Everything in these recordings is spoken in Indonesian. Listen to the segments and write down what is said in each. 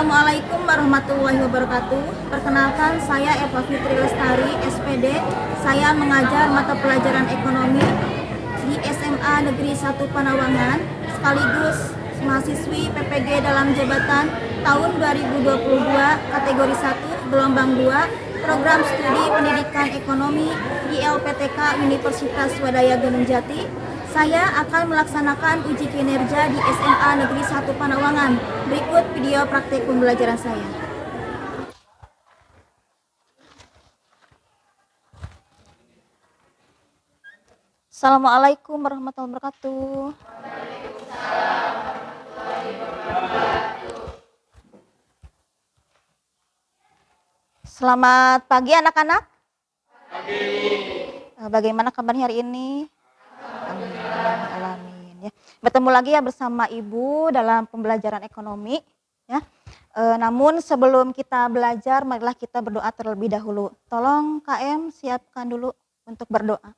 Assalamualaikum warahmatullahi wabarakatuh. Perkenalkan, saya Eva Fitri Lestari, SPD. Saya mengajar mata pelajaran ekonomi di SMA Negeri 1 Panawangan, sekaligus mahasiswi PPG dalam jabatan tahun 2022, kategori 1, gelombang 2, program studi pendidikan ekonomi di LPTK Universitas Swadaya Gunung Jati. Saya akan melaksanakan uji kinerja di SMA Negeri 1 Panawangan. Berikut video praktik pembelajaran saya. Assalamualaikum warahmatullahi wabarakatuh. Selamat pagi anak-anak. Bagaimana kabarnya hari ini? Alamin ya. Bertemu lagi ya bersama Ibu dalam pembelajaran ekonomi ya. Namun sebelum kita belajar, marilah kita berdoa terlebih dahulu. Tolong KM siapkan dulu untuk berdoa.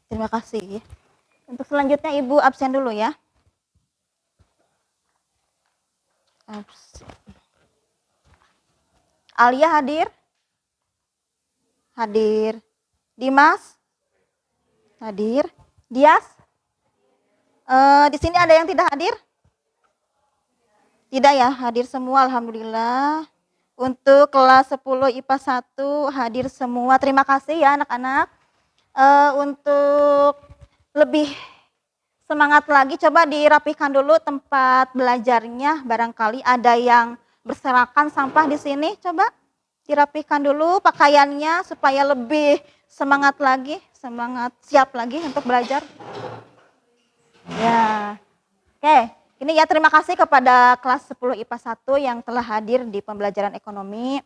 Terima kasih. Untuk selanjutnya Ibu absen dulu ya. Absen. Alia hadir? Hadir. Dimas? Hadir. Dias? Di sini ada yang tidak hadir? Tidak ya, hadir semua alhamdulillah. Untuk kelas 10 IPA 1 hadir semua. Terima kasih ya anak-anak. Untuk lebih semangat lagi, coba dirapihkan dulu tempat belajarnya. Barangkali ada yang berserakan sampah di sini, coba dirapihkan dulu pakaiannya supaya lebih semangat lagi, siap lagi untuk belajar. Ya, oke. Ini ya, terima kasih kepada kelas 10 IPA 1 yang telah hadir di pembelajaran ekonomi.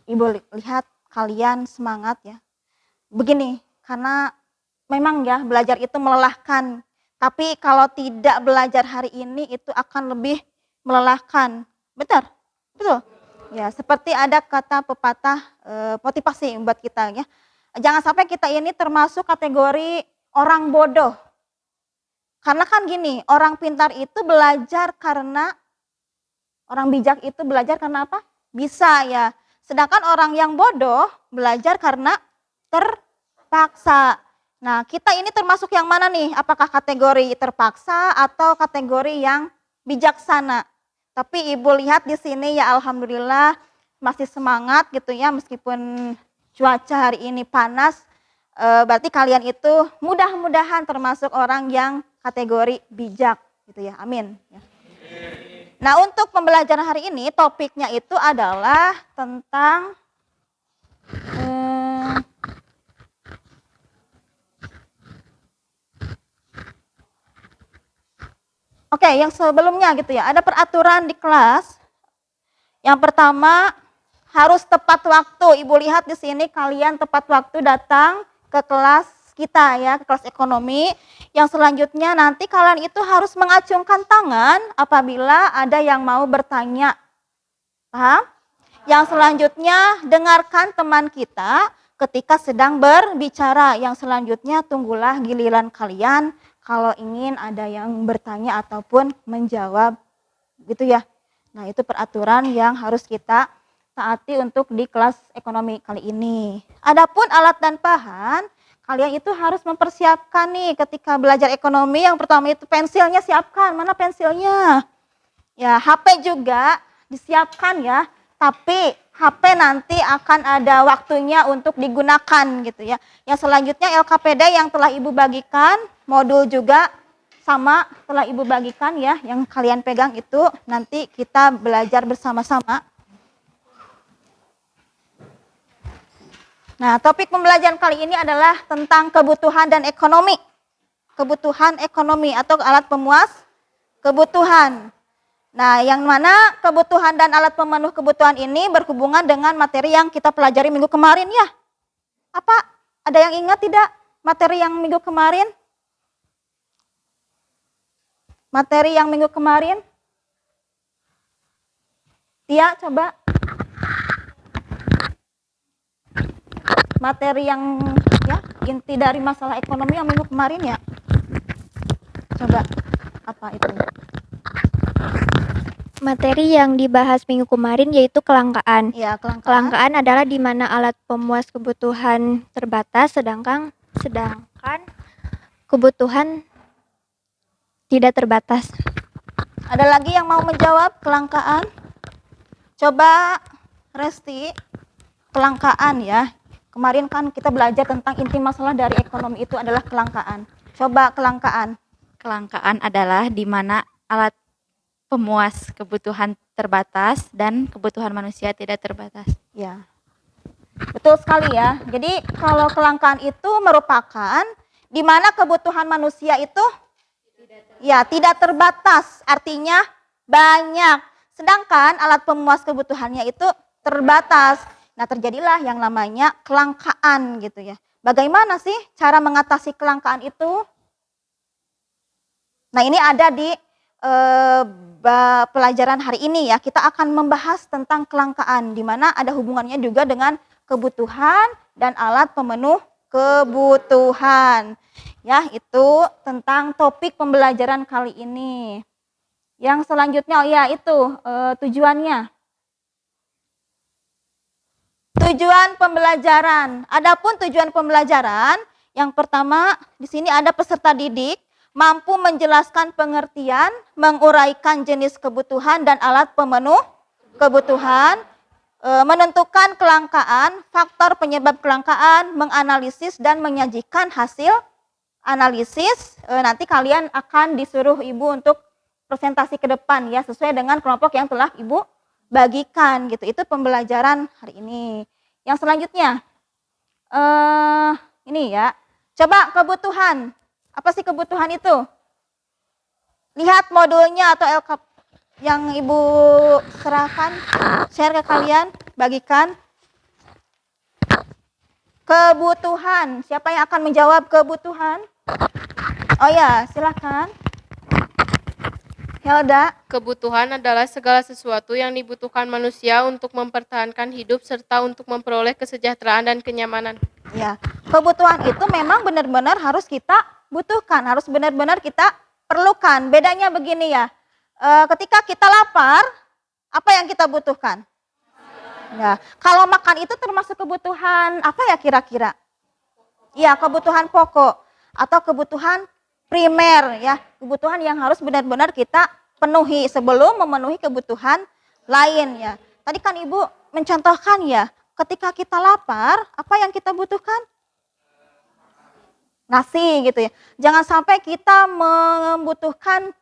Ibu lihat kalian semangat ya. Begini, karena memang ya belajar itu melelahkan, tapi kalau tidak belajar hari ini itu akan lebih melelahkan. Betul? Betul? Ya, seperti ada kata pepatah motivasi buat kita ya. Jangan sampai kita ini termasuk kategori orang bodoh. Karena kan gini, orang pintar itu belajar karena, orang bijak itu belajar karena apa? Bisa ya. Sedangkan orang yang bodoh belajar karena terpaksa. Nah, kita ini termasuk yang mana nih? Apakah kategori terpaksa atau kategori yang bijaksana? Tapi Ibu lihat di sini ya alhamdulillah masih semangat gitu ya, meskipun cuaca hari ini panas. Berarti kalian itu mudah-mudahan termasuk orang yang kategori bijak gitu ya. Amin. Nah, untuk pembelajaran hari ini topiknya itu adalah tentang Oke, yang sebelumnya gitu ya, ada peraturan di kelas. Yang pertama, harus tepat waktu. Ibu lihat di sini kalian tepat waktu datang ke kelas kita ya, ke kelas ekonomi. Yang selanjutnya nanti kalian itu harus mengacungkan tangan apabila ada yang mau bertanya. Paham? Yang selanjutnya, dengarkan teman kita ketika sedang berbicara. Yang selanjutnya, tunggulah giliran kalian kalau ingin ada yang bertanya ataupun menjawab gitu ya. Nah, itu peraturan yang harus kita taati untuk di kelas ekonomi kali ini. Adapun alat dan bahan, kalian itu harus mempersiapkan nih ketika belajar ekonomi. Yang pertama itu pensilnya siapkan. Mana pensilnya? Ya, HP juga disiapkan ya. Tapi HP nanti akan ada waktunya untuk digunakan gitu ya. Yang selanjutnya LKPD yang telah Ibu bagikan, modul juga sama telah Ibu bagikan ya. Yang kalian pegang itu nanti kita belajar bersama-sama. Nah, topik pembelajaran kali ini adalah tentang kebutuhan dan ekonomi. Kebutuhan ekonomi atau alat pemuas kebutuhan. Nah, yang mana kebutuhan dan alat pemenuh kebutuhan ini berhubungan dengan materi yang kita pelajari minggu kemarin ya. Apa? Ada yang ingat tidak materi yang minggu kemarin? Materi yang minggu kemarin? Tia, coba. materi yang ya inti dari masalah ekonomi yang minggu kemarin ya. Coba apa itu? Materi yang dibahas minggu kemarin yaitu kelangkaan. Ya, kelangkaan. Kelangkaan adalah di mana alat pemuas kebutuhan terbatas sedangkan kebutuhan tidak terbatas. Ada lagi yang mau menjawab kelangkaan? Coba Resti, kelangkaan ya. Kemarin kan kita belajar tentang inti masalah dari ekonomi itu adalah kelangkaan. Coba kelangkaan. Kelangkaan adalah di mana alat pemuas kebutuhan terbatas dan kebutuhan manusia tidak terbatas. Ya. Betul sekali ya. Jadi kalau kelangkaan itu merupakan di mana kebutuhan manusia itu ya tidak terbatas, artinya banyak. Sedangkan alat pemuas kebutuhannya itu terbatas. Nah, terjadilah yang namanya kelangkaan gitu ya. Bagaimana sih cara mengatasi kelangkaan itu? Nah, ini ada di pelajaran hari ini ya. Kita akan membahas tentang kelangkaan di mana ada hubungannya juga dengan kebutuhan dan alat pemenuh kebutuhan. Ya, itu tentang topik pembelajaran kali ini. Yang selanjutnya, oh ya itu tujuannya. Tujuan pembelajaran. Adapun tujuan pembelajaran, yang pertama di sini ada peserta didik mampu menjelaskan pengertian, menguraikan jenis kebutuhan dan alat pemenuh kebutuhan, menentukan kelangkaan, faktor penyebab kelangkaan, menganalisis dan menyajikan hasil analisis. Nanti kalian akan disuruh Ibu untuk presentasi ke depan ya, sesuai dengan kelompok yang telah Ibu bagikan gitu. Itu pembelajaran hari ini. Yang selanjutnya, ini ya, coba kebutuhan. Apa sih kebutuhan itu? Lihat modulnya atau LKP yang Ibu serahkan, share ke kalian, bagikan. Kebutuhan, siapa yang akan menjawab kebutuhan? Oh ya, silakan. Helda. Kebutuhan adalah segala sesuatu yang dibutuhkan manusia untuk mempertahankan hidup serta untuk memperoleh kesejahteraan dan kenyamanan. Ya, kebutuhan itu memang benar-benar harus kita butuhkan, harus benar-benar kita perlukan. Bedanya begini ya, ketika kita lapar, apa yang kita butuhkan? Ya, kalau makan itu termasuk kebutuhan apa ya kira-kira? Ya, kebutuhan pokok atau kebutuhan primer ya, kebutuhan yang harus benar-benar kita penuhi sebelum memenuhi kebutuhan lain ya. Tadi kan Ibu mencontohkan ya, ketika kita lapar, apa yang kita butuhkan? Nasi gitu ya. Jangan sampai kita membutuhkan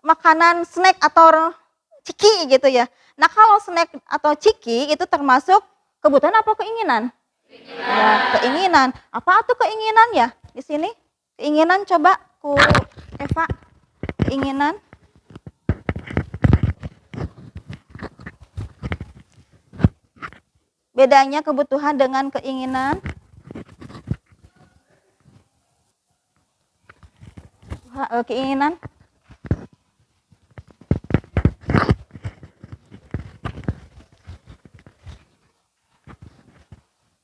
makanan snack atau ciki gitu ya. Nah, kalau snack atau ciki itu termasuk kebutuhan apa keinginan? Ya, keinginan. Apa tuh keinginan ya di sini? Keinginan coba ku Eva. Keinginan. Bedanya kebutuhan dengan keinginan. Keinginan.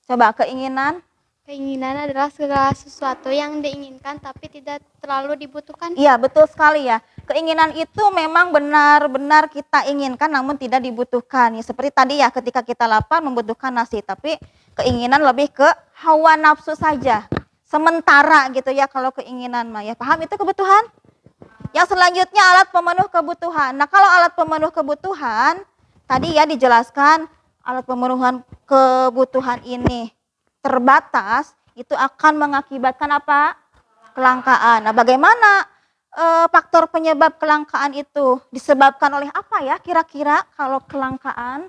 Coba keinginan. Keinginan adalah segala sesuatu yang diinginkan tapi tidak terlalu dibutuhkan. Iya, betul sekali ya. Keinginan itu memang benar-benar kita inginkan namun tidak dibutuhkan. Ya, seperti tadi ya, ketika kita lapar membutuhkan nasi, tapi keinginan lebih ke hawa nafsu saja. Sementara gitu ya kalau keinginan mah ya. Paham itu kebutuhan? Yang selanjutnya alat pemenuh kebutuhan. Nah, kalau alat pemenuh kebutuhan tadi ya dijelaskan alat pemenuhan kebutuhan ini terbatas, itu akan mengakibatkan apa? Kelangkaan. Nah, bagaimana faktor penyebab kelangkaan itu? Disebabkan oleh apa ya kira-kira kalau kelangkaan?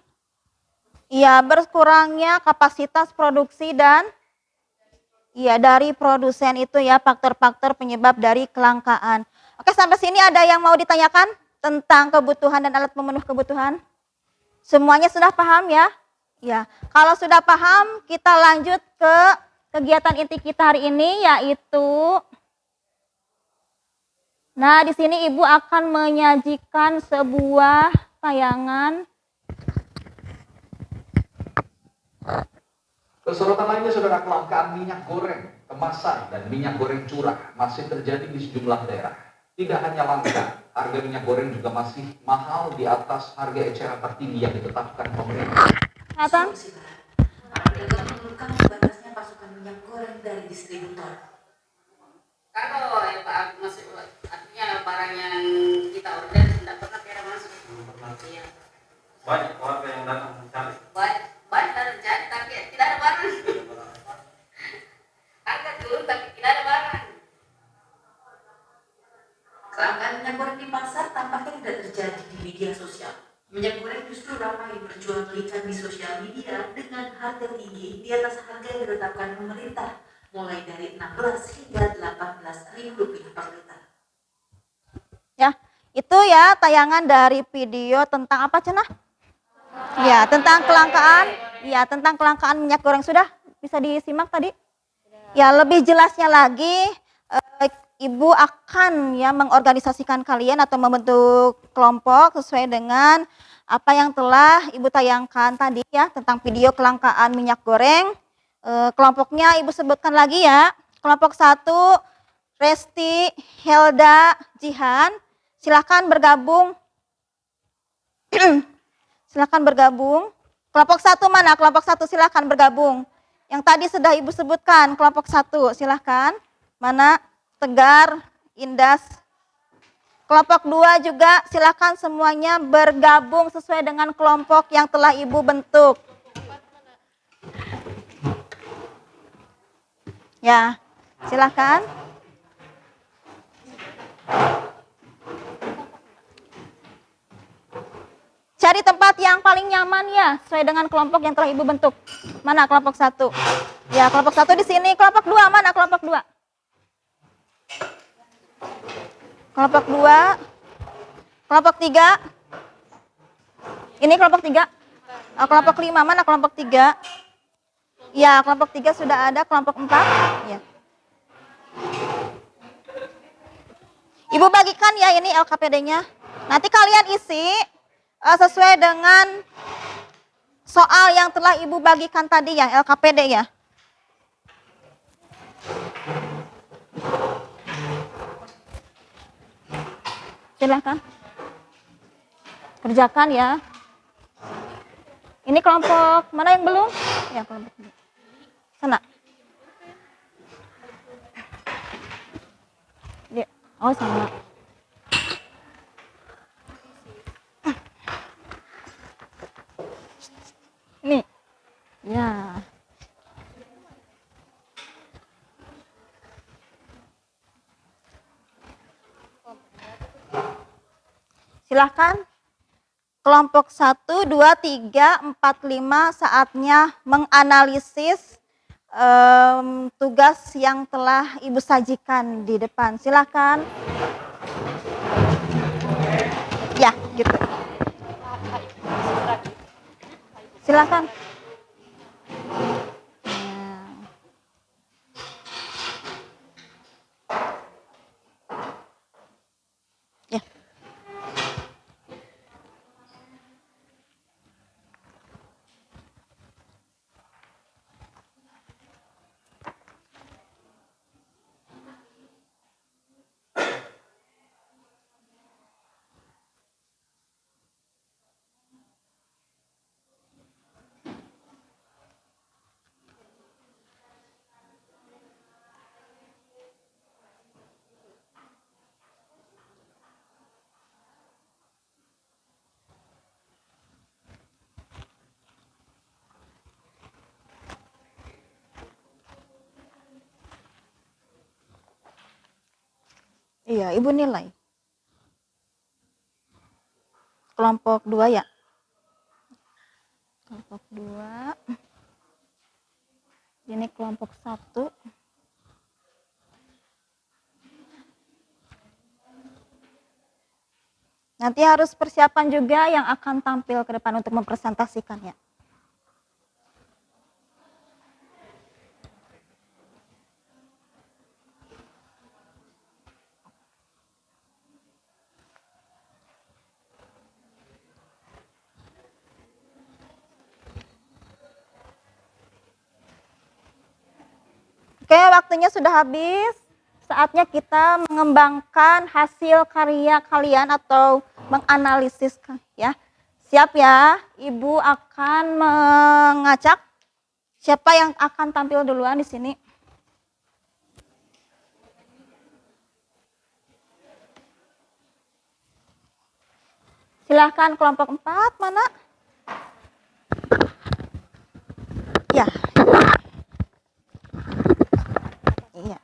Ya, berkurangnya kapasitas produksi dan ya dari produsen itu ya faktor-faktor penyebab dari kelangkaan. Oke, sampai sini ada yang mau ditanyakan tentang kebutuhan dan alat pemenuh kebutuhan? Semuanya sudah paham ya? Ya, kalau sudah paham, kita lanjut ke kegiatan inti kita hari ini, yaitu, nah di sini Ibu akan menyajikan sebuah tayangan Kesorotan lainnya saudara, kelangkaan minyak goreng kemasan dan minyak goreng curah masih terjadi di sejumlah daerah. Tidak hanya langka, harga minyak goreng juga masih mahal di atas harga eceran tertinggi yang ditetapkan pemerintah. Nathan? Apabila mengeluhkan terbatasnya pasokan minyak goreng dari distributor. Kalau ya Pak, masuk artinya barang yang kita order tidak pernah tidak masuk. Iya. Banyak warga yang datang mencari. Banyak datang mencari tapi tidak ada barang. Harga turun tapi tidak ada barang. Kelangkaan minyak goreng di pasar tampaknya tidak terjadi di media sosial. Minyak goreng justru ramai diperjualbelikan di sosial media dengan harga tinggi di atas harga yang ditetapkan pemerintah, mulai dari 16 hingga 18 ribu rupiah per liter. Ya, itu ya tayangan dari video tentang apa Cenah? Ya, tentang kelangkaan. Ya, tentang kelangkaan minyak goreng sudah bisa disimak tadi. Ya, lebih jelasnya lagi Ibu akan ya mengorganisasikan kalian atau membentuk kelompok sesuai dengan apa yang telah Ibu tayangkan tadi ya tentang video kelangkaan minyak goreng. Kelompoknya Ibu sebutkan lagi ya. Kelompok 1 Resti, Helda, Jihan. Silakan bergabung. Silakan bergabung. Kelompok 1 mana? Kelompok 1 silakan bergabung. Yang tadi sudah Ibu sebutkan kelompok 1 silakan. Mana? Tegar, Indas. Kelompok 2 juga silakan semuanya bergabung sesuai dengan kelompok yang telah Ibu bentuk. Ya, silakan. Cari tempat yang paling nyaman ya, sesuai dengan kelompok yang telah Ibu bentuk. Mana kelompok 1? Ya, kelompok 1 di sini. Kelompok 2 mana kelompok 2? Kelompok 2. Kelompok 3. Ini kelompok 3. Kelompok 5 mana kelompok 3? Ya, kelompok 3 sudah ada, kelompok 4. Ya. Ibu bagikan ya ini LKPD-nya. Nanti kalian isi sesuai dengan soal yang telah Ibu bagikan tadi ya, LKPD ya. Silahkan. Kerjakan ya. Ini kelompok mana yang belum? Ya, kelompok ini. Sana. Dia. Oh, sama. Ini. Ya. Silahkan. Kelompok 1, 2, 3, 4, 5 saatnya menganalisis tugas yang telah Ibu sajikan di depan. Silahkan. Ya, gitu. Silahkan. Ya. Iya, Ibu nilai. Kelompok 2 ya. Kelompok 2. Ini kelompok 1. Nanti harus persiapan juga yang akan tampil ke depan untuk mempresentasikannya. Oke, waktunya sudah habis. Saatnya kita mengembangkan hasil karya kalian atau menganalisis ya. Siap ya, Ibu akan mengacak siapa yang akan tampil duluan di sini. Silahkan kelompok 4, mana? Ya. Iya.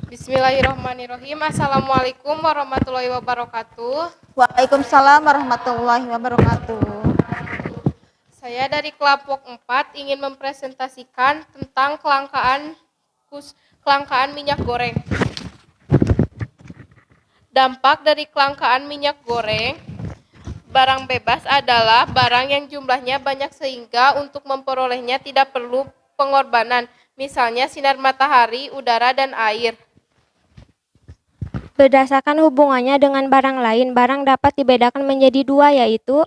Bismillahirrahmanirrahim. Assalamualaikum warahmatullahi wabarakatuh. Waalaikumsalam warahmatullahi wabarakatuh. Saya dari kelompok 4 ingin mempresentasikan tentang kelangkaan minyak goreng. Dampak dari kelangkaan minyak goreng, barang bebas adalah barang yang jumlahnya banyak sehingga untuk memperolehnya tidak perlu pengorbanan, misalnya sinar matahari, udara, dan air. Berdasarkan hubungannya dengan barang lain, barang dapat dibedakan menjadi dua, yaitu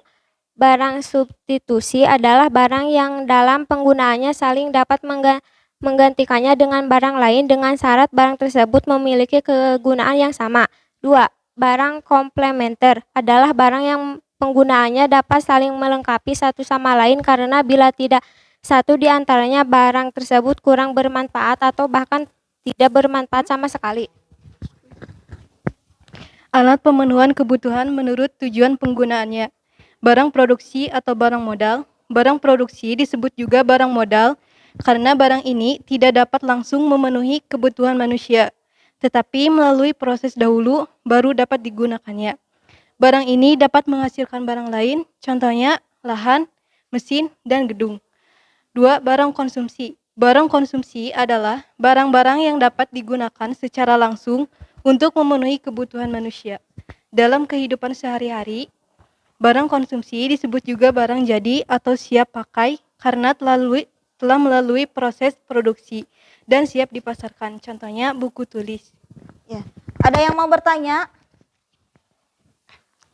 barang substitusi adalah barang yang dalam penggunaannya saling dapat menggantikannya dengan barang lain dengan syarat barang tersebut memiliki kegunaan yang sama. 2. Barang komplementer adalah barang yang penggunaannya dapat saling melengkapi satu sama lain karena bila tidak satu di antaranya barang tersebut kurang bermanfaat atau bahkan tidak bermanfaat sama sekali. Alat pemenuhan kebutuhan menurut tujuan penggunaannya. Barang produksi atau barang modal. Barang produksi disebut juga barang modal karena barang ini tidak dapat langsung memenuhi kebutuhan manusia, tetapi melalui proses dahulu baru dapat digunakannya. Barang ini dapat menghasilkan barang lain, contohnya lahan, mesin, dan gedung. 2. Barang konsumsi. Barang konsumsi adalah barang-barang yang dapat digunakan secara langsung untuk memenuhi kebutuhan manusia. Dalam kehidupan sehari-hari, barang konsumsi disebut juga barang jadi atau siap pakai karena telah melalui proses produksi dan siap dipasarkan. Contohnya buku tulis. Ya. Ada yang mau bertanya?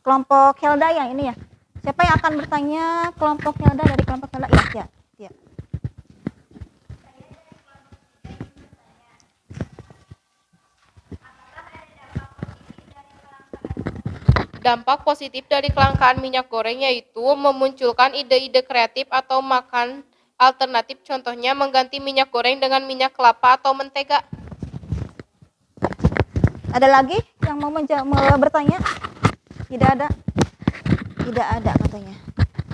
Kelompok Helda yang ini ya. Siapa yang akan bertanya? Kelompok Helda dari kelompok Helda. Ya. Dampak positif dari kelangkaan minyak goreng yaitu memunculkan ide-ide kreatif atau makan alternatif, contohnya mengganti minyak goreng dengan minyak kelapa atau mentega. Ada lagi yang mau bertanya? Tidak ada? Tidak ada katanya.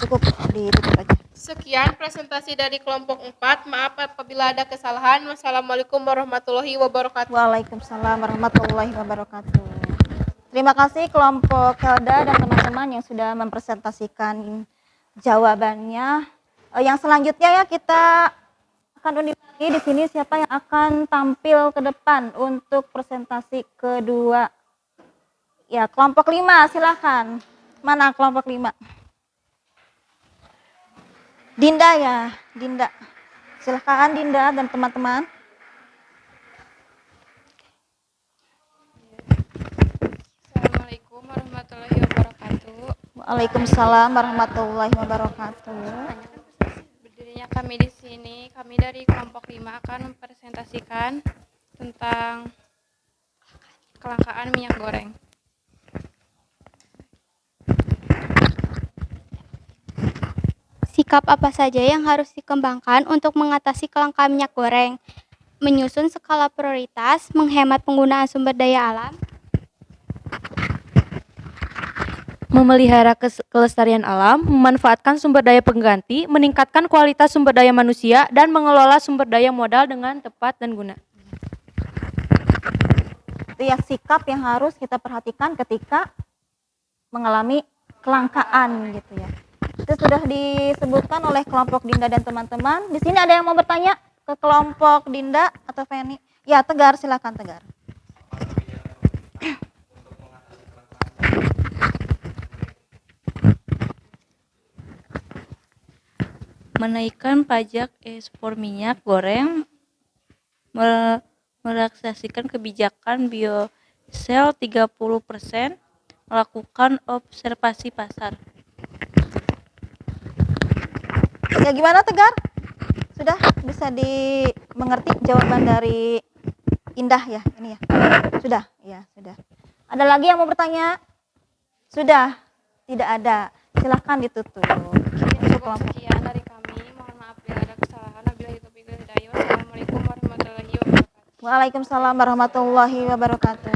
Cukup ditutup aja. Sekian presentasi dari kelompok 4. Maaf apabila ada kesalahan. Wassalamualaikum warahmatullahi wabarakatuh. Waalaikumsalam warahmatullahi wabarakatuh. Terima kasih kelompok Helda dan teman-teman yang sudah mempresentasikan jawabannya. Yang selanjutnya ya kita akan undi lagi di sini siapa yang akan tampil ke depan untuk presentasi kedua. Ya, kelompok 5 silakan. Mana kelompok 5? Dinda ya, Dinda. Silakan Dinda dan teman-teman. Assalamualaikum warahmatullahi wabarakatuh. Waalaikumsalam warahmatullahi wabarakatuh. Berdirinya kami di sini, kami dari kelompok 5 akan mempresentasikan tentang kelangkaan minyak goreng. Sikap apa saja yang harus dikembangkan untuk mengatasi kelangkaan minyak goreng? Menyusun skala prioritas, menghemat penggunaan sumber daya alam, memelihara kelestarian alam, memanfaatkan sumber daya pengganti, meningkatkan kualitas sumber daya manusia, dan mengelola sumber daya modal dengan tepat dan guna. Itu ya sikap yang harus kita perhatikan ketika mengalami kelangkaan gitu ya. Itu sudah disebutkan oleh kelompok Dinda dan teman-teman. Di sini ada yang mau bertanya ke kelompok Dinda atau Feni? Ya, Tegar, silakan Tegar. Menaikkan pajak ekspor minyak goreng, melaksanakan kebijakan Sel 30% melakukan observasi pasar. Ya gimana Tegar? Sudah bisa dimengerti jawaban dari Indah ya ini ya? Sudah? Ya sudah. Ada lagi yang mau bertanya? Sudah? Tidak ada. Silahkan ditutup. Untuk kelompok. Sekian dari kami. Mohon maaf bila ada kesalahan. Wabillahi taufiq wal hidayah. Wassalamualaikum warahmatullahi wabarakatuh. Waalaikumsalam warahmatullahi wabarakatuh.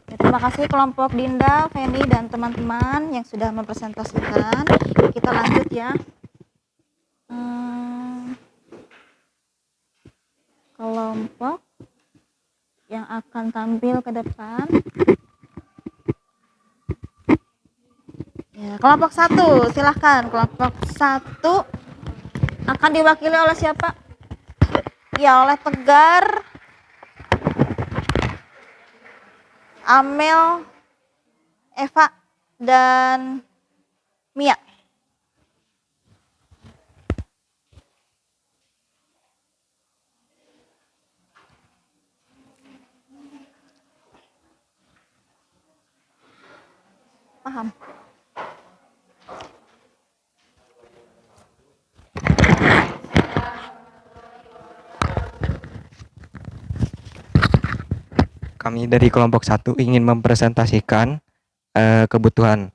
Ya, terima kasih kelompok Dinda, Feni, dan teman-teman yang sudah mempresentasikan. Kita lanjut ya. Kelompok yang akan tampil ke depan. Ya, kelompok 1, silahkan. Kelompok 1 akan diwakili oleh siapa? Ya, oleh Tegar, Amel, Eva, dan Mia. Paham? Kami dari kelompok 1 ingin mempresentasikan kebutuhan.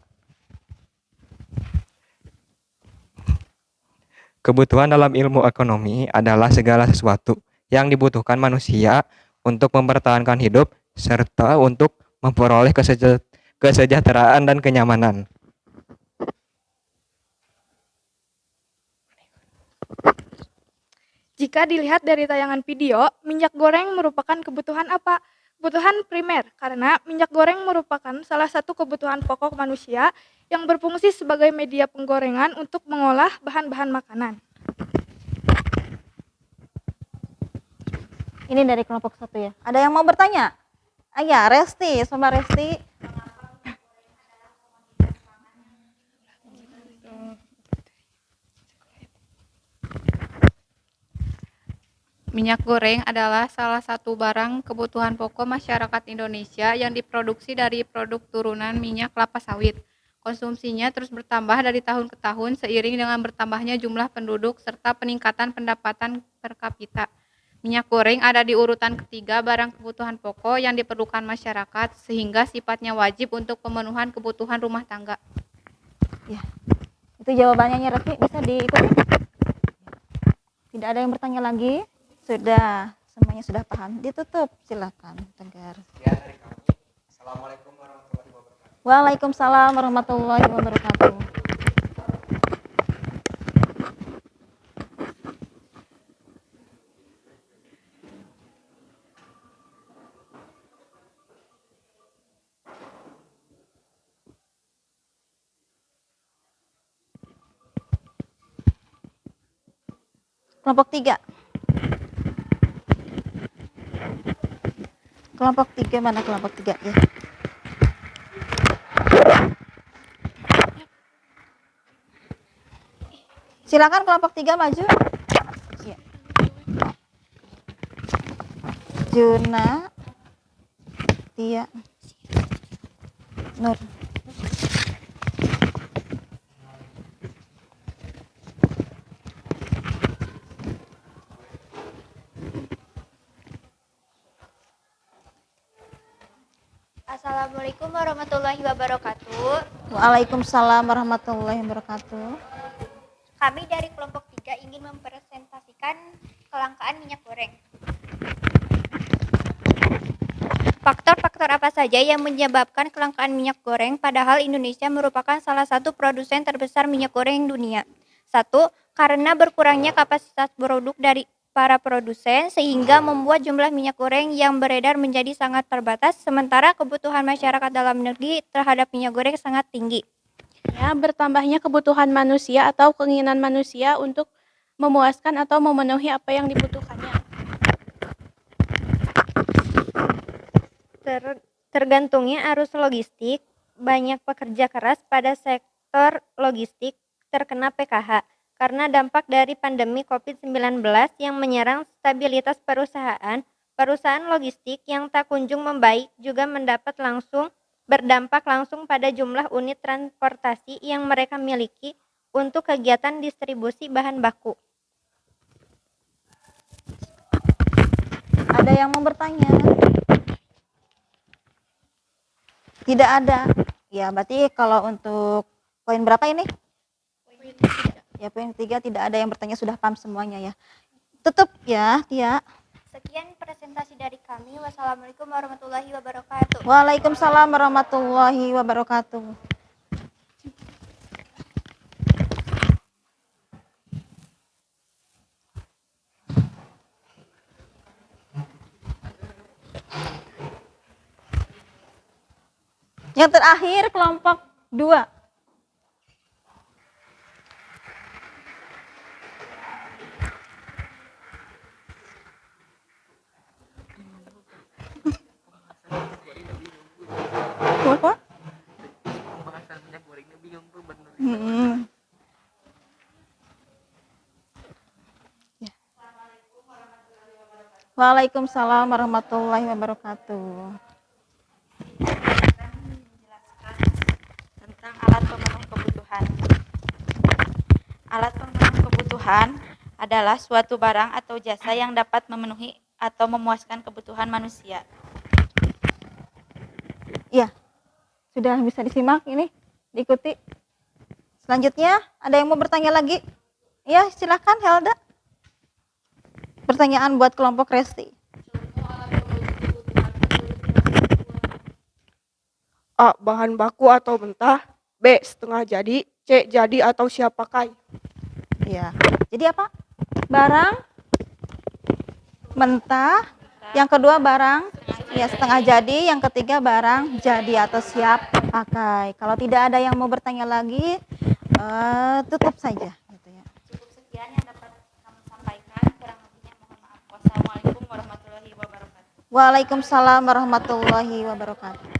Kebutuhan dalam ilmu ekonomi adalah segala sesuatu yang dibutuhkan manusia untuk mempertahankan hidup serta untuk memperoleh kesejahteraan dan kenyamanan. Jika dilihat dari tayangan video, minyak goreng merupakan kebutuhan apa? Kebutuhan primer, karena minyak goreng merupakan salah satu kebutuhan pokok manusia yang berfungsi sebagai media penggorengan untuk mengolah bahan-bahan makanan. Ini dari kelompok 1 ya. Ada yang mau bertanya? Ya, Resti, sama Resti. Minyak goreng adalah salah satu barang kebutuhan pokok masyarakat Indonesia yang diproduksi dari produk turunan minyak kelapa sawit. Konsumsinya terus bertambah dari tahun ke tahun seiring dengan bertambahnya jumlah penduduk serta peningkatan pendapatan per kapita. Minyak goreng ada di urutan ketiga barang kebutuhan pokok yang diperlukan masyarakat sehingga sifatnya wajib untuk pemenuhan kebutuhan rumah tangga. Ya, itu jawabannya Resti, bisa diikuti? Tidak ada yang bertanya lagi? Sudah, semuanya sudah paham. Ditutup, silakan Tegar. Sekian dari kami. Assalamualaikum warahmatullahi wabarakatuh. Waalaikumsalam warahmatullahi wabarakatuh. Kelompok 3. Kelompok 3 mana kelompok 3 ya? Silakan kelompok 3 maju. Ya. Juna, Tia, Nur. Assalamualaikum warahmatullahi wabarakatuh. Waalaikumsalam warahmatullahi wabarakatuh. Kami dari kelompok 3 ingin mempresentasikan kelangkaan minyak goreng. Faktor-faktor apa saja yang menyebabkan kelangkaan minyak goreng padahal Indonesia merupakan salah satu produsen terbesar minyak goreng dunia? 1. Karena berkurangnya kapasitas produk dari para produsen sehingga membuat jumlah minyak goreng yang beredar menjadi sangat terbatas sementara kebutuhan masyarakat dalam negeri terhadap minyak goreng sangat tinggi. Ya, bertambahnya kebutuhan manusia atau keinginan manusia untuk memuaskan atau memenuhi apa yang dibutuhkannya. Tergantungnya arus logistik, banyak pekerja keras pada sektor logistik terkena PKH karena dampak dari pandemi COVID-19 yang menyerang stabilitas perusahaan, Perusahaan logistik yang tak kunjung membaik juga berdampak langsung pada jumlah unit transportasi yang mereka miliki untuk kegiatan distribusi bahan baku. Ada yang mau bertanya? Tidak ada. Ya, berarti kalau untuk poin berapa ini? Ya, poin 3 tidak ada yang bertanya, sudah paham semuanya ya. Tutup ya, Tia. Sekian presentasi dari kami. Wassalamualaikum warahmatullahi wabarakatuh. Waalaikumsalam warahmatullahi wabarakatuh. Yang terakhir kelompok 2. Apa? Ya. Waalaikumsalam warahmatullahi wabarakatuh. Tentang alat pemenuh kebutuhan. Alat pemenuh kebutuhan adalah suatu barang atau jasa yang dapat memenuhi atau memuaskan kebutuhan manusia. Iya, sudah bisa disimak ini, diikuti. Selanjutnya, ada yang mau bertanya lagi? Ya, silakan Helda. Pertanyaan buat kelompok Resti. A. Bahan baku atau mentah. B. Setengah jadi. C. Jadi atau siap pakai. Iya, jadi apa? Barang mentah. Yang kedua barang ya setengah jadi. Yang ketiga barang jadi atau siap pakai. Kalau tidak ada yang mau bertanya lagi, tutup saja. Gitu ya. Cukup sekian yang dapat kami sampaikan. Kurang lebihnya mohon maaf. Wassalamualaikum warahmatullahi wabarakatuh. Waalaikumsalam warahmatullahi wabarakatuh.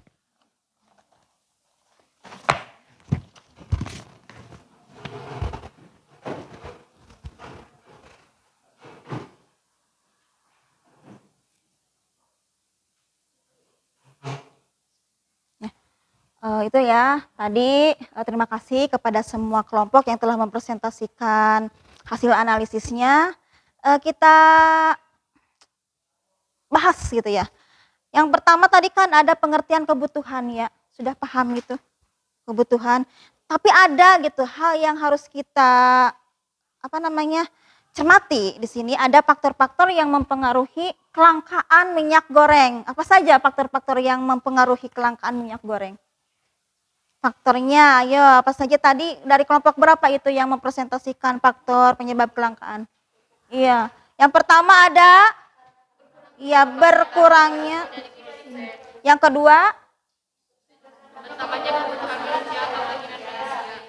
Itu ya, tadi terima kasih kepada semua kelompok yang telah mempresentasikan hasil analisisnya. Kita bahas gitu ya. Yang pertama tadi kan ada pengertian kebutuhan ya, sudah paham gitu kebutuhan. Tapi ada gitu hal yang harus kita cermati di sini. Ada faktor-faktor yang mempengaruhi kelangkaan minyak goreng. Apa saja faktor-faktor yang mempengaruhi kelangkaan minyak goreng? Faktornya, ayo apa saja tadi dari kelompok berapa itu yang mempresentasikan faktor penyebab kelangkaan? Iya, yang pertama ada ya berkurangnya. Yang kedua?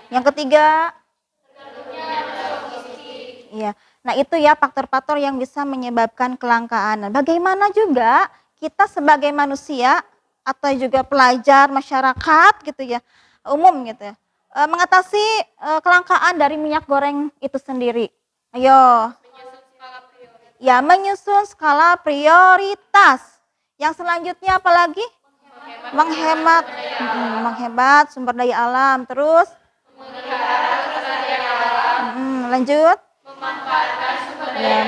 Yang ketiga? Iya. Nah, itu ya faktor-faktor yang bisa menyebabkan kelangkaan. Nah, bagaimana juga kita sebagai manusia atau juga pelajar masyarakat gitu ya, umum gitu ya, mengatasi kelangkaan dari minyak goreng itu sendiri. Ayo. Ya, menyusun skala prioritas. Yang selanjutnya apa lagi? Menghemat sumber daya alam. Terus? Lanjut.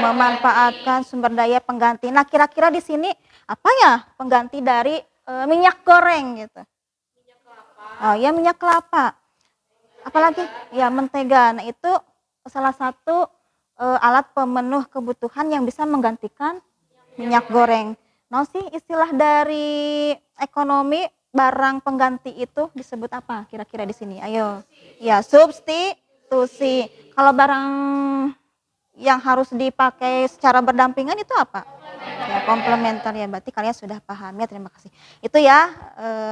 Memanfaatkan sumber daya pengganti. Nah, kira-kira di sini apa ya pengganti dari minyak goreng gitu? Oh ya, minyak kelapa. Apalagi? Ya, mentega. Nah, itu salah satu alat pemenuh kebutuhan yang bisa menggantikan minyak goreng. Nah, sih istilah dari ekonomi barang pengganti itu disebut apa kira-kira di sini? Ayo. Ya, substitusi. Kalau barang yang harus dipakai secara berdampingan itu apa? Ya, komplementer ya. Berarti kalian sudah paham ya. Terima kasih. Itu ya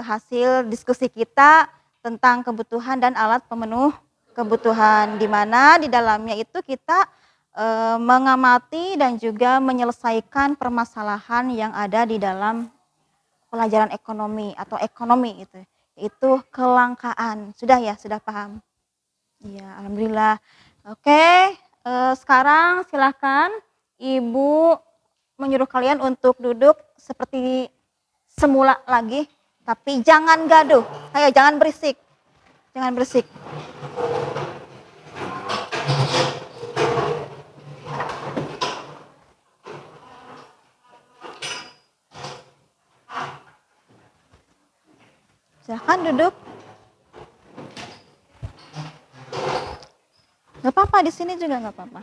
hasil diskusi kita tentang kebutuhan dan alat pemenuh kebutuhan, di mana di dalamnya itu kita mengamati dan juga menyelesaikan permasalahan yang ada di dalam pelajaran ekonomi atau ekonomi itu kelangkaan. Sudah ya, sudah paham? Iya, alhamdulillah. Oke, sekarang silakan Ibu menyuruh kalian untuk duduk seperti semula lagi, tapi jangan gaduh. Ayo, jangan berisik. Jangan berisik. Silahkan duduk. Gak apa-apa, di sini juga gak apa-apa.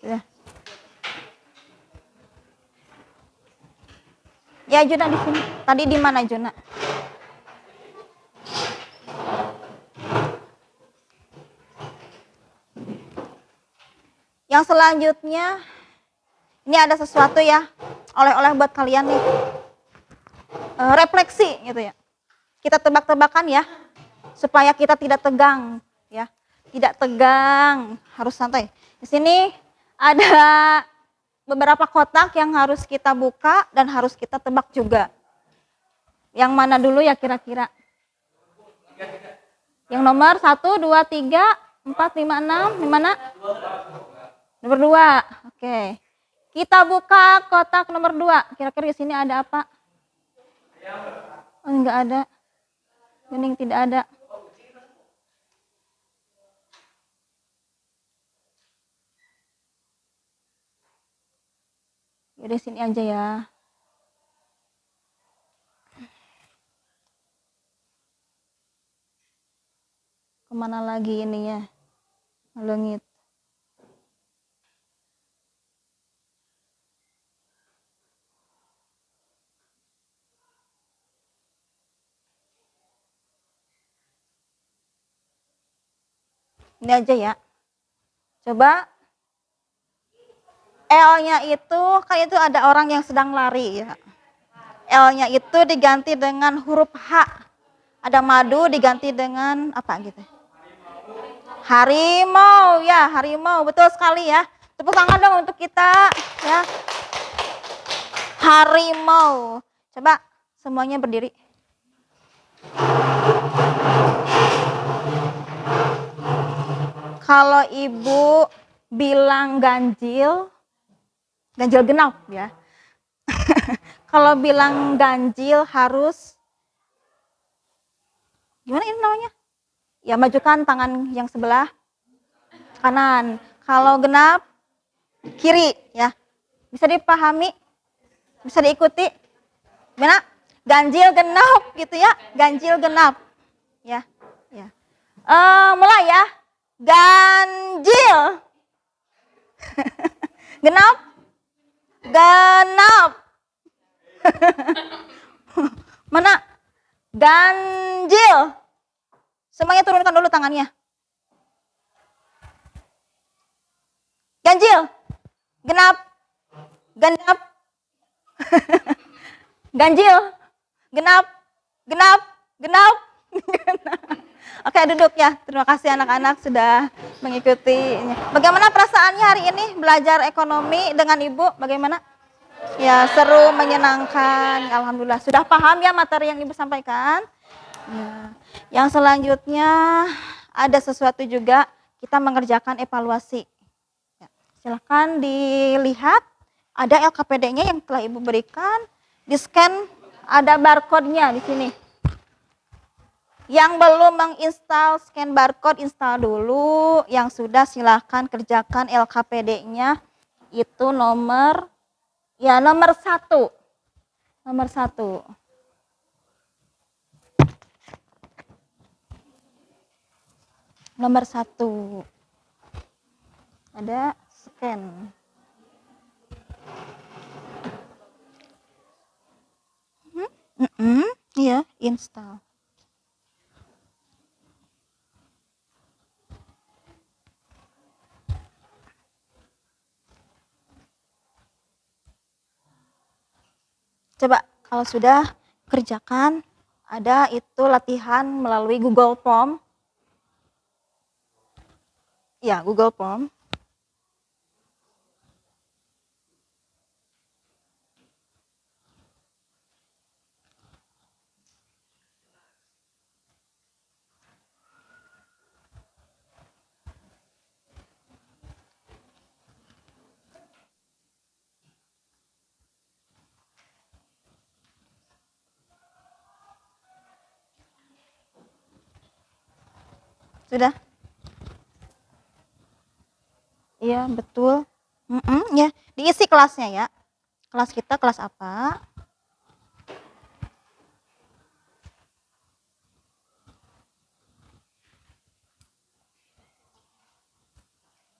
Ya. Ya, Juna di sini. Tadi di mana, Juna? Yang selanjutnya, ini ada sesuatu ya, oleh-oleh buat kalian nih. Refleksi gitu ya. Kita tebak-tebakan ya, supaya kita tidak tegang ya. Tidak tegang, harus santai. Di sini ada beberapa kotak yang harus kita buka dan harus kita tebak juga. Yang mana dulu ya kira-kira? Yang nomor 1, 2, 3, 4, 5, 6, di mana? Nomor 2. Oke. Kita buka kotak nomor 2. Kira-kira di sini ada apa? Oh, enggak ada. Kuning tidak ada. Yaudah sini aja ya. Kemana lagi ini ya? Ngelengit. Ini aja ya. Coba L-nya itu, kan itu ada orang yang sedang lari ya. L-nya itu diganti dengan huruf H. Ada madu diganti dengan apa gitu. Harimau ya, harimau. Betul sekali ya. Tepuk tangan dong untuk kita ya. Harimau. Coba semuanya berdiri. Kalau ibu bilang ganjil, ganjil genap ya. Kalau bilang ganjil harus, gimana ini namanya? Ya majukan tangan yang sebelah kanan. Kalau genap, kiri ya. Bisa dipahami? Bisa diikuti? Gimana? Ganjil genap gitu ya. Ganjil genap. Ya. Ya. Mulai ya. Ganjil. Genap. Genap. Mana? Ganjil. Semuanya turunkan dulu tangannya. Ganjil. Genap. Genap. Ganjil. Genap. Genap. Genap. Oke, duduk ya. Terima kasih anak-anak sudah mengikuti. Bagaimana perasaannya hari ini belajar ekonomi dengan Ibu? Bagaimana? Ya, seru, menyenangkan. Alhamdulillah. Sudah paham ya materi yang Ibu sampaikan? Ya. Yang selanjutnya ada sesuatu juga, kita mengerjakan evaluasi. Ya. Silahkan dilihat, ada LKPD-nya yang telah Ibu berikan. Di scan, ada barcode-nya di sini. Yang belum menginstal scan barcode, install dulu. Yang sudah silahkan kerjakan LKPD-nya. Itu nomor 1. Nomor 1. Nomor 1. Ada scan. Iya, install. Coba kalau sudah kerjakan, ada itu latihan melalui Google Form. Ya, Google Form. Sudah? Iya, betul. Ya, diisi kelasnya ya. Kelas kita kelas apa?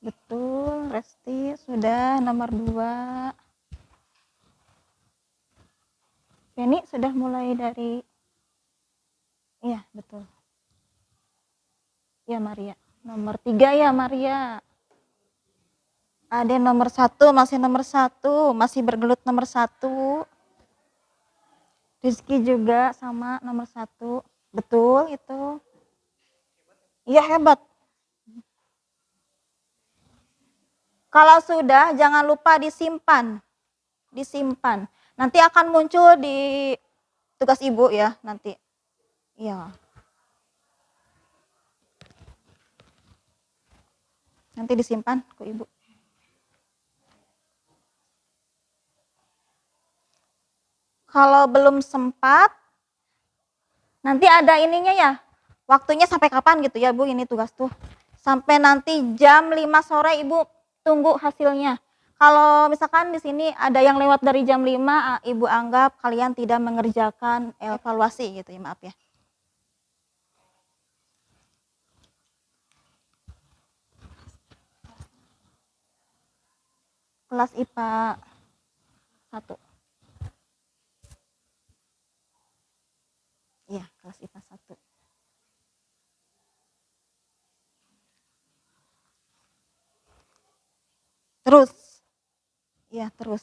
Betul, Resti sudah nomor 2. Penny sudah mulai dari, iya betul. Ya Maria, nomor 3 ya Maria. Ada nomor 1, masih nomor 1, masih bergelut nomor 1. Rizky juga sama nomor 1, betul itu. Iya hebat. Kalau sudah jangan lupa disimpan. Disimpan. Nanti akan muncul di tugas Ibu ya nanti. Iya. Nanti disimpan ke Ibu. Kalau belum sempat, nanti ada ininya ya. Waktunya sampai kapan gitu ya Bu, ini tugas tuh. Sampai nanti jam 5 sore Ibu tunggu hasilnya. Kalau misalkan di sini ada yang lewat dari jam 5, Ibu anggap kalian tidak mengerjakan evaluasi gitu ya, maaf ya. Kelas IPA 1. Iya, kelas IPA 1. Terus. Ya, terus.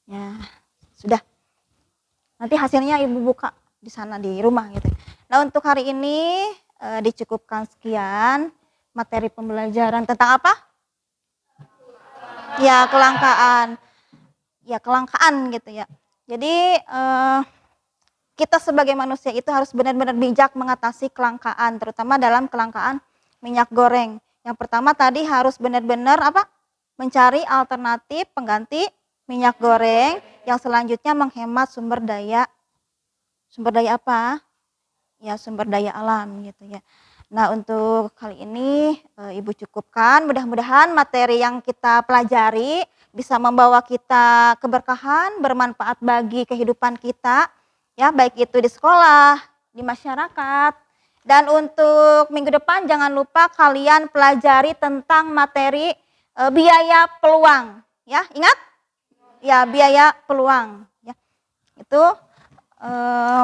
Ya, sudah. Nanti hasilnya Ibu buka di sana di rumah gitu. Nah, untuk hari ini dicukupkan sekian materi pembelajaran tentang apa? Ya, kelangkaan. Ya, kelangkaan gitu ya. Jadi kita sebagai manusia itu harus benar-benar bijak mengatasi kelangkaan, terutama dalam kelangkaan minyak goreng. Yang pertama tadi harus benar-benar apa? Mencari alternatif pengganti minyak goreng, yang selanjutnya menghemat sumber daya apa? Ya, sumber daya alam gitu ya. Nah, untuk kali ini Ibu cukupkan, mudah-mudahan materi yang kita pelajari bisa membawa kita keberkahan, bermanfaat bagi kehidupan kita, ya, baik itu di sekolah, di masyarakat. Dan untuk minggu depan jangan lupa kalian pelajari tentang materi biaya peluang, ya, ingat? Ya, biaya peluang ya. Itu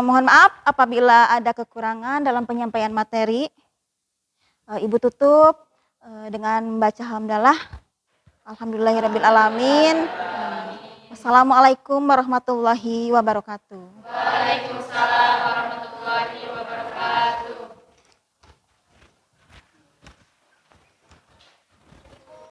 mohon maaf apabila ada kekurangan dalam penyampaian materi. Ibu tutup dengan membaca hamdalah. Alhamdulillahirabbil alamin. Wassalamualaikum warahmatullahi wabarakatuh. Waalaikumsalam.